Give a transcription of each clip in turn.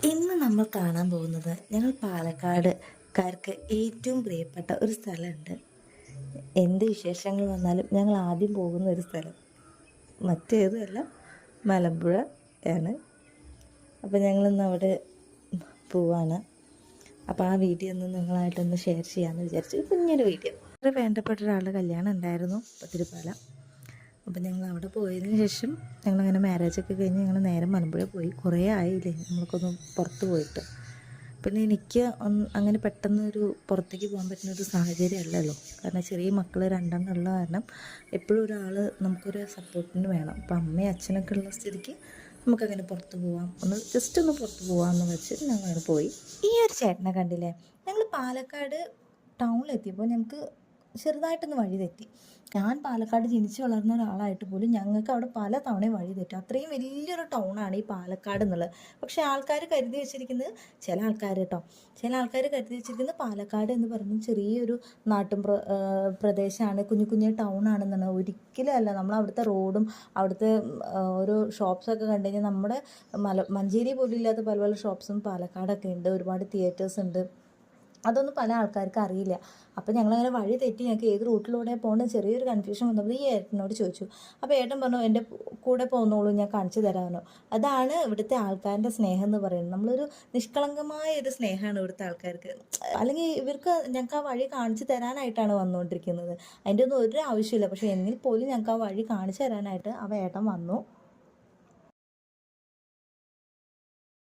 ഇന്ന് നമ്മൾ കാണാൻ പോകുന്നത് ഞങ്ങൾ പാലക്കാടുകാർക്ക് ഏറ്റവും പ്രിയപ്പെട്ട ഒരു സ്ഥലമുണ്ട്. എന്ത് വിശേഷങ്ങൾ വന്നാലും ഞങ്ങൾ ആദ്യം പോകുന്ന ഒരു സ്ഥലം മറ്റേതുമല്ല, മലമ്പുഴ ആണ്. അപ്പോൾ ഞങ്ങളിന്ന് അവിടെ പോവാണ്. അപ്പോൾ ആ വീഡിയോ ഒന്ന് നിങ്ങളായിട്ടൊന്ന് ഷെയർ ചെയ്യാമെന്ന് വിചാരിച്ചു. കുഞ്ഞൊരു വീഡിയോ. വളരെ വേണ്ടപ്പെട്ട ഒരാളുടെ കല്യാണം ഉണ്ടായിരുന്നു പത്തിരിപ്പാല. അപ്പോൾ ഞങ്ങൾ അവിടെ പോയതിന് ശേഷം ഞങ്ങളങ്ങനെ മാരേജൊക്കെ കഴിഞ്ഞ് ഞങ്ങൾ നേരെ മലമ്പുഴ പോയി. കുറേ ആയില്ലേ നമ്മൾക്കൊന്ന് പുറത്ത് പോയിട്ട്. പിന്നെ എനിക്ക് അങ്ങനെ പെട്ടെന്നൊരു പുറത്തേക്ക് പോകാൻ പറ്റുന്നൊരു സാഹചര്യം അല്ലല്ലോ. കാരണം ചെറിയ മക്കൾ രണ്ടെണ്ണം ഉള്ള കാരണം എപ്പോഴും ഒരാൾ നമുക്കൊരു സപ്പോർട്ടിന് വേണം. അപ്പം അമ്മയും അച്ഛനൊക്കെ ഉള്ള സ്ഥിതിക്ക് നമുക്കങ്ങനെ പുറത്ത് പോവാം, ജസ്റ്റ് ഒന്ന് പുറത്ത് പോകാമെന്ന് വെച്ച് ഞങ്ങൾ പോയി. ഈ ഒരു ചേട്ടനെ കണ്ടില്ലേ, ഞങ്ങൾ പാലക്കാട് ടൗണിലെത്തിയപ്പോൾ ഞങ്ങൾക്ക് ചെറുതായിട്ടൊന്ന് വഴി തെറ്റി. ഞാൻ പാലക്കാട് ജനിച്ച് വളർന്ന ഒരാളായിട്ട് പോലും ഞങ്ങൾക്ക് അവിടെ പല തവണയും വഴി തെറ്റും. അത്രയും വലിയൊരു ടൗണാണ് ഈ പാലക്കാട് എന്നുള്ളത്. പക്ഷേ ആൾക്കാർ കരുതി വെച്ചിരിക്കുന്നത്, ചില ആൾക്കാർ കരുതി വെച്ചിരിക്കുന്നത് പാലക്കാട് എന്ന് പറയുന്നത് ചെറിയൊരു നാട്ടും പ്രദേശമാണ്, കുഞ്ഞു കുഞ്ഞു ടൗൺ ആണെന്നാണ്. ഒരിക്കലും അല്ല. നമ്മൾ അവിടുത്തെ റോഡും അവിടുത്തെ ഓരോ ഷോപ്സൊക്കെ കണ്ടു കഴിഞ്ഞാൽ നമ്മുടെ മഞ്ചേരി പോലും ഇല്ലാത്ത പല പല ഷോപ്സും പാലക്കാടൊക്കെ ഉണ്ട്. ഒരുപാട് തിയേറ്റേഴ്സ് ഉണ്ട്. അതൊന്നും പല ആൾക്കാർക്ക് അറിയില്ല. അപ്പോൾ ഞങ്ങളങ്ങനെ വഴി തെറ്റി ഞങ്ങൾക്ക് ഏത് റൂട്ടിലൂടെ പോകേണ്ടത് ചെറിയൊരു കൺഫ്യൂഷൻ വന്നപ്പോൾ ഈ ഏട്ടനോട് ചോദിച്ചു. അപ്പോൾ ഏട്ടൻ പറഞ്ഞു, എൻ്റെ കൂടെ പോകുന്നോളൂ, ഞാൻ കാണിച്ചു തരാമെന്നോ. അതാണ് ഇവിടുത്തെ ആൾക്കാരുടെ സ്നേഹം എന്ന് പറയുന്നത്. നമ്മളൊരു നിഷ്കളങ്കമായ ഒരു സ്നേഹമാണ് ഇവിടുത്തെ ആൾക്കാർക്ക്. അല്ലെങ്കിൽ ഇവർക്ക് ഞങ്ങൾക്ക് ആ വഴി കാണിച്ചു തരാനായിട്ടാണ് വന്നുകൊണ്ടിരിക്കുന്നത്. അതിൻ്റെ ഒന്നും ഒരു ആവശ്യമില്ല. പക്ഷേ എങ്കിൽ പോലും ഞങ്ങൾക്ക് ആ വഴി കാണിച്ചു തരാനായിട്ട് ആ ഏട്ടൻ വന്നു.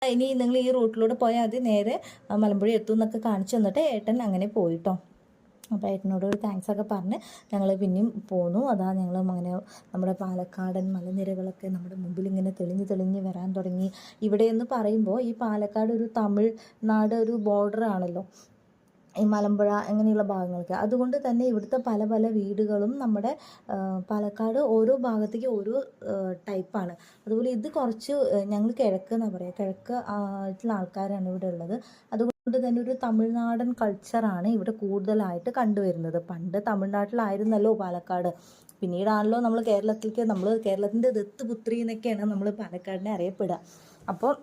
ഇനി നിങ്ങൾ ഈ റൂട്ടിലൂടെ പോയാൽ മതി, നേരെ മലമ്പുഴ എത്തും എന്നൊക്കെ കാണിച്ചു തന്നിട്ട് ഏട്ടൻ അങ്ങനെ പോയിട്ടോ. അപ്പോൾ ഏട്ടനോട് ഒരു താങ്ക്സ് ഒക്കെ പറഞ്ഞ് ഞങ്ങൾ പിന്നെയും പോന്നു. അതാ ഞങ്ങൾ അങ്ങനെ നമ്മുടെ പാലക്കാടൻ മലനിരകളൊക്കെ നമ്മുടെ മുമ്പിൽ ഇങ്ങനെ തെളിഞ്ഞ് തെളിഞ്ഞ് വരാൻ തുടങ്ങി. ഇവിടെ എന്ന് പറയുമ്പോൾ ഈ പാലക്കാട് ഒരു തമിഴ്നാട് ഒരു ബോർഡർ ആണല്ലോ, ഈ മലമ്പുഴ അങ്ങനെയുള്ള ഭാഗങ്ങൾക്ക്. അതുകൊണ്ട് തന്നെ ഇവിടുത്തെ പല പല വീടുകളും നമ്മുടെ പാലക്കാട് ഓരോ ഭാഗത്തേക്ക് ഓരോ ടൈപ്പാണ്. അതുപോലെ ഇത് കുറച്ച് ഞങ്ങൾ കിഴക്ക് എന്നാണ് പറയുക, കിഴക്ക് ആയിട്ടുള്ള ആൾക്കാരാണ് ഇവിടെ ഉള്ളത്. അതുകൊണ്ട് തന്നെ ഒരു തമിഴ്നാടൻ കൾച്ചറാണ് ഇവിടെ കൂടുതലായിട്ട് കണ്ടുവരുന്നത്. പണ്ട് തമിഴ്നാട്ടിലായിരുന്നല്ലോ പാലക്കാട്, പിന്നീടാണല്ലോ നമ്മൾ കേരളത്തിൻ്റെ ദത്തുപുത്രി എന്നൊക്കെയാണ് നമ്മൾ പാലക്കാടിനെ അറിയപ്പെടുക. അപ്പോൾ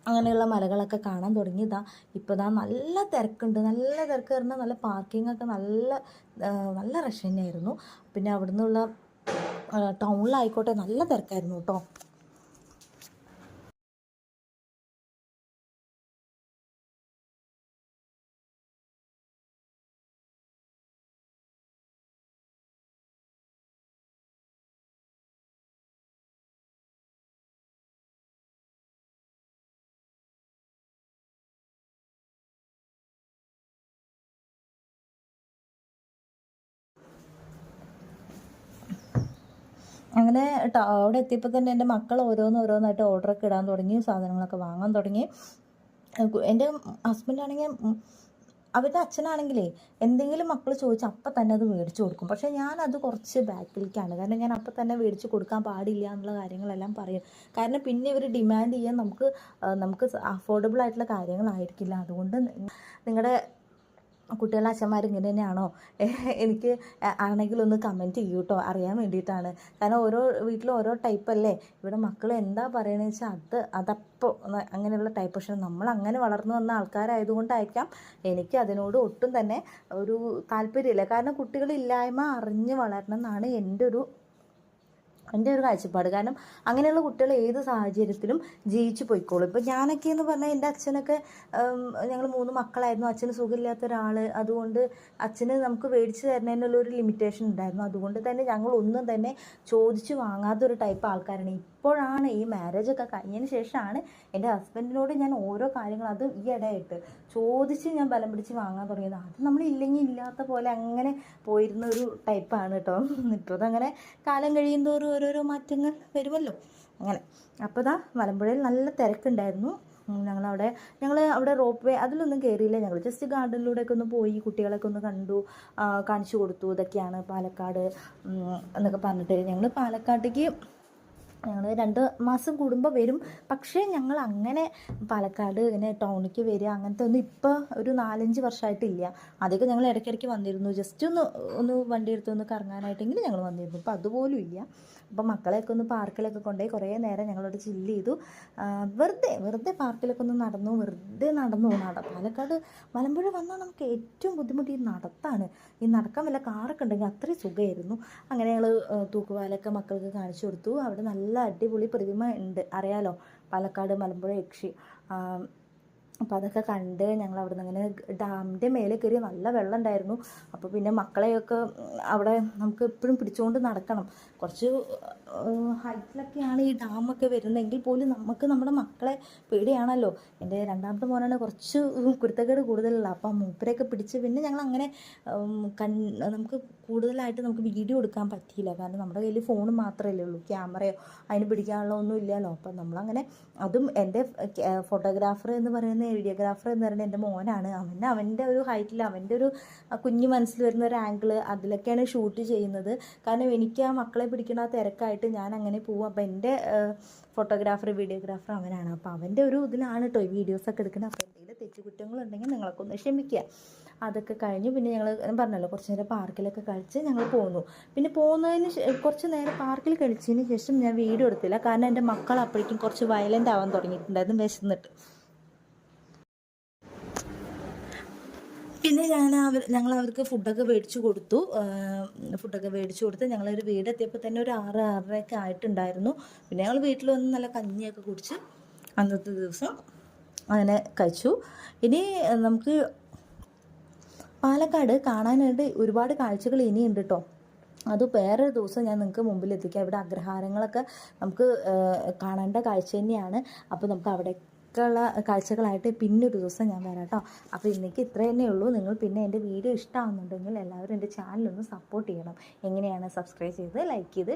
അങ്ങനെയുള്ള മലകളൊക്കെ കാണാൻ തുടങ്ങി. ഇപ്പോൾ നല്ല തിരക്കുണ്ട്. നല്ല തിരക്ക് പറഞ്ഞാൽ നല്ല പാർക്കിങ്ങൊക്കെ നല്ല റഷ് തന്നെയായിരുന്നു. പിന്നെ അവിടെ നിന്നുള്ള ടൗണിലായിക്കോട്ടെ നല്ല തിരക്കായിരുന്നു കേട്ടോ. അങ്ങനെ അവിടെ എത്തിയപ്പോൾ തന്നെ എൻ്റെ മക്കൾ ഓരോന്നായിട്ട് ഓർഡറൊക്കെ ഇടാൻ തുടങ്ങി, സാധനങ്ങളൊക്കെ വാങ്ങാൻ തുടങ്ങി. എൻ്റെ ഹസ്ബൻഡാണെങ്കിൽ, അവരുടെ അച്ഛനാണെങ്കിലേ എന്തെങ്കിലും മക്കൾ ചോദിച്ചാൽ അപ്പം തന്നെ അത് മേടിച്ചു കൊടുക്കും. പക്ഷേ ഞാനത് കുറച്ച് ബാക്കിലേക്കാണ്. കാരണം ഞാൻ അപ്പം തന്നെ മേടിച്ച് കൊടുക്കാൻ പാടില്ല എന്നുള്ള കാര്യങ്ങളെല്ലാം പറയും. കാരണം പിന്നെ ഇവർ ഡിമാൻഡ് ചെയ്യാൻ നമുക്ക് അഫോർഡബിൾ ആയിട്ടുള്ള കാര്യങ്ങളായിരിക്കില്ല. അതുകൊണ്ട് നിങ്ങളുടെ കുട്ടികളുടെ അച്ഛന്മാർ ഇങ്ങനെ തന്നെയാണോ, എനിക്ക് ആണെങ്കിൽ ഒന്ന് കമൻറ്റ് ചെയ്യൂ കേട്ടോ, അറിയാൻ വേണ്ടിയിട്ടാണ്. കാരണം ഓരോ വീട്ടിലും ഓരോ ടൈപ്പല്ലേ. ഇവിടെ മക്കൾ എന്താ പറയണമെന്ന് വെച്ചാൽ അതപ്പോൾ അങ്ങനെയുള്ള ടൈപ്പ്. പക്ഷേ നമ്മൾ അങ്ങനെ വളർന്നു വന്ന ആൾക്കാരായതുകൊണ്ടായിരിക്കാം എനിക്ക് അതിനോട് ഒട്ടും തന്നെ ഒരു താല്പര്യമില്ല. കാരണം കുട്ടികളില്ലായ്മ അറിഞ്ഞ് വളരണം എന്നാണ് എൻ്റെ ഒരു കാഴ്ചപ്പാട്. കാരണം അങ്ങനെയുള്ള കുട്ടികൾ ഏത് സാഹചര്യത്തിലും ജയിച്ചു പോയിക്കോളും. ഇപ്പോൾ ഞാനൊക്കെ എന്ന് പറഞ്ഞാൽ എൻ്റെ അച്ഛനൊക്കെ, ഞങ്ങൾ 3 മക്കളായിരുന്നു. അച്ഛന് സുഖമില്ലാത്ത ഒരാൾ. അതുകൊണ്ട് അച്ഛന് നമുക്ക് മേടിച്ച് തരുന്നതിനുള്ളൊരു ലിമിറ്റേഷൻ ഉണ്ടായിരുന്നു. അതുകൊണ്ട് തന്നെ ഞങ്ങൾ ഒന്നും തന്നെ ചോദിച്ച് വാങ്ങാത്തൊരു ടൈപ്പ് ആൾക്കാരാണ്. ഇപ്പോഴാണ് ഈ മാരേജൊക്കെ കഴിഞ്ഞതിന് ശേഷമാണ് എൻ്റെ ഹസ്ബൻഡിനോട് ഞാൻ ഓരോ കാര്യങ്ങൾ, അത് ഈ ഇടയായിട്ട് ചോദിച്ച് ഞാൻ ബലം പിടിച്ച് വാങ്ങാൻ തുടങ്ങിയത്. അത് നമ്മൾ ഇല്ലെങ്കിൽ ഇല്ലാത്ത പോലെ അങ്ങനെ പോയിരുന്ന ഒരു ടൈപ്പാണ് കേട്ടോ. ഇപ്പോൾ അതങ്ങനെ കാലം കഴിയും തോറും ഓരോരോ മാറ്റങ്ങൾ വരുമല്ലോ. അങ്ങനെ അപ്പോൾ മലമ്പുഴയിൽ നല്ല തിരക്കുണ്ടായിരുന്നു. ഞങ്ങൾ അവിടെ റോപ്പ് വേ അതിലൊന്നും കയറിയില്ല. ഞങ്ങൾ ജസ്റ്റ് ഗാർഡനിലൂടെയൊക്കെ ഒന്ന് പോയി കുട്ടികളൊക്കെ ഒന്ന് കണ്ടു, കാണിച്ചു കൊടുത്തു. ഇതൊക്കെയാണ് പാലക്കാട് എന്നൊക്കെ പറഞ്ഞിട്ട്. ഞങ്ങൾ പാലക്കാട്ടേക്ക് 2 മാസം കൂടുമ്പോൾ വരും. പക്ഷേ ഞങ്ങൾ അങ്ങനെ പാലക്കാട് ഇങ്ങനെ ടൗണിലേക്ക് വരിക അങ്ങനത്തെ ഒന്നും ഇപ്പോൾ ഒരു 4-5 വർഷമായിട്ടില്ല. അതൊക്കെ ഞങ്ങൾ ഇടയ്ക്കിടയ്ക്ക് വന്നിരുന്നു. ജസ്റ്റ് ഒന്ന് വണ്ടി എടുത്ത് ഒന്ന് കറങ്ങാനായിട്ടെങ്കിലും ഞങ്ങൾ വന്നിരുന്നു. ഇപ്പോൾ അതുപോലും ഇല്ല. അപ്പോൾ മക്കളെയൊക്കെ ഒന്ന് പാർക്കിലൊക്കെ കൊണ്ടുപോയി കുറേ നേരം ഞങ്ങളോട് ചില്ല് ചെയ്തു. വെറുതെ പാർക്കിലൊക്കെ ഒന്ന് നടന്നു. പാലക്കാട് മലമ്പുഴ വന്നാൽ നമുക്ക് ഏറ്റവും ബുദ്ധിമുട്ട് ഈ നടത്താണ്. ഈ നടക്കാൻ വല്ല കാറൊക്കെ ഉണ്ടെങ്കിൽ അത്രയും സുഖമായിരുന്നു. അങ്ങനെ ഞങ്ങൾ തൂക്കുപാലൊക്കെ മക്കൾക്ക് കാണിച്ചു കൊടുത്തു. അവിടെ നല്ല അടിപൊളി പ്രതിമ ഉണ്ട്, അറിയാലോ, പാലക്കാട് മലമ്പുഴ യക്ഷി. അപ്പോൾ അതൊക്കെ കണ്ട് ഞങ്ങൾ അവിടെ നിന്ന് അങ്ങനെ ഡാമിൻ്റെ മേലെ കയറി നല്ല വെള്ളം ഉണ്ടായിരുന്നു. അപ്പോൾ പിന്നെ മക്കളെയൊക്കെ അവിടെ നമുക്ക് എപ്പോഴും പിടിച്ചുകൊണ്ട് നടക്കണം. കുറച്ച് ഹൈറ്റിലൊക്കെയാണ് ഈ ഡാമൊക്കെ വരുന്നതെങ്കിൽ പോലും നമുക്ക് നമ്മുടെ മക്കളെ പേടിയാണല്ലോ. എൻ്റെ രണ്ടാമത്തെ മോനാണ് കുറച്ച് കുരുത്തക്കേട് കൂടുതലുള്ള. അപ്പം മൂപ്പരെയൊക്കെ പിടിച്ച് പിന്നെ ഞങ്ങൾ അങ്ങനെ നമുക്ക് കൂടുതലായിട്ട് നമുക്ക് വീഡിയോ എടുക്കാൻ പറ്റിയില്ല. കാരണം നമ്മുടെ കയ്യിൽ ഫോൺ മാത്രമല്ലേ ഉള്ളൂ, ക്യാമറയോ അതിന് പിടിക്കാനുള്ള ഒന്നും ഇല്ലല്ലോ. അപ്പം നമ്മളങ്ങനെ അതും എൻ്റെ ഫോട്ടോഗ്രാഫർ എന്ന് പറയുന്ന വീഡിയോഗ്രാഫർ എന്ന് പറയുന്നത് എൻ്റെ മോനാണ്. അവൻ്റെ ഒരു ഹൈറ്റിൽ അവൻ്റെ ഒരു കുഞ്ഞു മനസ്സിൽ വരുന്ന ഒരു ആംഗിൾ അതിലൊക്കെയാണ് ഷൂട്ട് ചെയ്യുന്നത്. കാരണം എനിക്ക് ആ മക്കളെ പിടിക്കുന്ന ആ തിരക്കായിട്ട് ഞാൻ അങ്ങനെ പോവും. അപ്പോൾ എൻ്റെ ഫോട്ടോഗ്രാഫർ വീഡിയോഗ്രാഫർ അവനാണ്. അപ്പോൾ അവൻ്റെ ഒരു ഇതിലാണ് കേട്ടോ ഈ വീഡിയോസൊക്കെ എടുക്കുന്നത്. അപ്പോൾ എന്തെങ്കിലും തെറ്റുകുറ്റങ്ങളുണ്ടെങ്കിൽ നിങ്ങളൊക്കെ ഒന്ന് ക്ഷമിക്കുക. അതൊക്കെ കഴിഞ്ഞു പിന്നെ ഞങ്ങൾ പറഞ്ഞല്ലോ കുറച്ച് നേരം പാർക്കിലൊക്കെ കളിച്ച് ഞങ്ങൾ പോന്നു. പിന്നെ പോകുന്നതിന് കുറച്ച് നേരം പാർക്കിൽ കളിച്ചതിന് ശേഷം ഞാൻ വീഡിയോ എടുത്തില്ല. കാരണം എൻ്റെ മക്കൾ അപ്പോഴേക്കും കുറച്ച് വയലൻ്റ് ആവാൻ തുടങ്ങിയിട്ടുണ്ടായിരുന്നു വിശന്നിട്ട്. പിന്നെ ഞങ്ങൾ അവർക്ക് ഫുഡൊക്കെ മേടിച്ചു കൊടുത്തു. ഞങ്ങളൊരു വീടെത്തിയപ്പോൾ തന്നെ ഒരു 6-6:30 ആയിട്ടുണ്ടായിരുന്നു. പിന്നെ ഞങ്ങൾ വീട്ടിൽ വന്ന് നല്ല കഞ്ഞിയൊക്കെ കുടിച്ച് അന്നത്തെ ദിവസം അങ്ങനെ കഴിച്ചു. ഇനി നമുക്ക് പാലക്കാട് കാണാനായിട്ട് ഒരുപാട് കാഴ്ചകൾ ഇനിയുണ്ട് കേട്ടോ. അത് വേറൊരു ദിവസം ഞാൻ നിങ്ങൾക്ക് മുമ്പിൽ എത്തിക്കാം. ഇവിടെ അഗ്രഹാരങ്ങളൊക്കെ നമുക്ക് കാണേണ്ട കാഴ്ച തന്നെയാണ്. അപ്പോൾ നമുക്ക് അവിടേക്കുള്ള കാഴ്ചകളായിട്ട് പിന്നെ ഒരു ദിവസം ഞാൻ വരാം കേട്ടോ. അപ്പോൾ ഇന്നേക്ക് ഇത്ര തന്നെ ഉള്ളൂ. നിങ്ങൾ പിന്നെ എൻ്റെ വീഡിയോ ഇഷ്ടമാകുന്നുണ്ടെങ്കിൽ എല്ലാവരും എൻ്റെ ചാനലൊന്ന് സപ്പോർട്ട് ചെയ്യണം. എങ്ങനെയാണ്? സബ്സ്ക്രൈബ് ചെയ്ത് ലൈക്ക് ചെയ്ത്